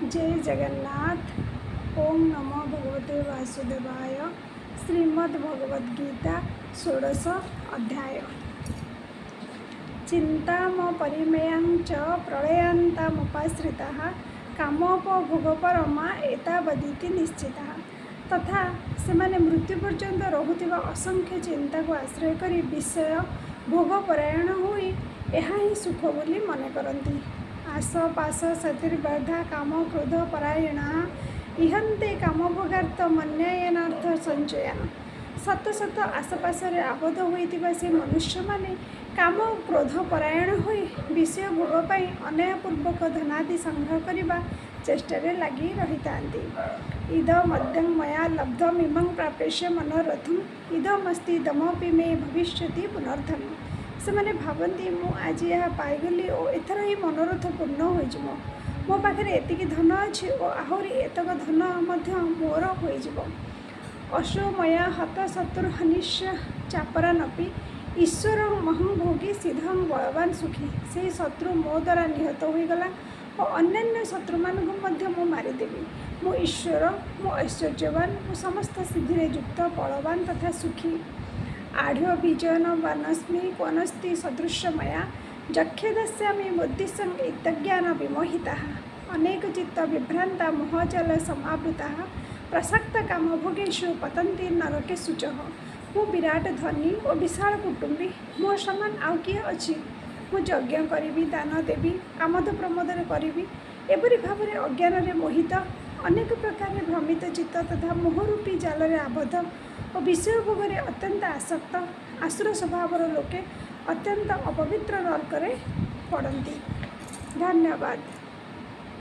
जय जगन्नाथ। ओम नमो भगवते वासुदेवाय। श्रीमद्भगवद्गीता षोडश अध्याय। चिंताम परिमेयं च प्रलयांतामुपाश्रिताः कामोपभोगपरमा एतावदिति निश्चिताः। तथा सेमाने मृत्यु पर्यंत रहुथिबा असंख्य चिंता को आश्रय करी विषय भोगपरायण होई एहा ही सुख बोली मने करंती। आस पास सतिर्बाधा काम क्रोध परायणा इहंते कामभोगार्थ मन्यायनार्थ संचयान। सत सत आसपास आबद्ध होइतिबा से मनुष्य माने काम क्रोध परायण होई विषय भोग पाई अन्यायपूर्वक धनादि संग्रह करने चेष्टा लगी रही था। इदमद्यं मया लब्धम इमं प्राप्य मनोरथम इदमस्ति दमपि मे भविष्यति पुनर्धन। से मैंने भावती मु आज यह पाईगली और एथर ही मनोरथ पूर्ण हो मो पाखे एतिकी धन अच्छी और आहरी एतक धन मोर हो। अशो मया हत शत्रुहनिश्य चापरानपि ईश्वर महं भोगी सिद्धं बलवान सुखी। से शत्रु मो द्वारा निहत होगला और अन्य शत्रु मानक मारिदेवी। मो ईश्वर मो ऐश्वर्यवान मो समस्त सिद्धि युक्त बलवान तथा सुखी। आढ़ विजयन वनस्मि क्वनस्ति सदृश मया जक्षेदस्यामि बुद्धिसंग इतज्ञान विमोहिता। अनेक चित्त विभ्रांता मोहजल समावृता प्रसक्त काम भोगेशु पतंती नरकेषु च। मु विराट धनी और विशाल कुटुंबी मो समान आउ किए अच्छी। मु यज्ञ करी दान देवी आमोद प्रमोद करी एपरी भाव में अज्ञान मोहित अनेक प्रकार भ्रमित चित्त तथा मोहरूपी जाल आबद्ध और विषय भोग अत्यंत आसक्त आसुर स्वभाव लोके अत्यंत अपवित्र नरक पड़ती। धन्यवाद।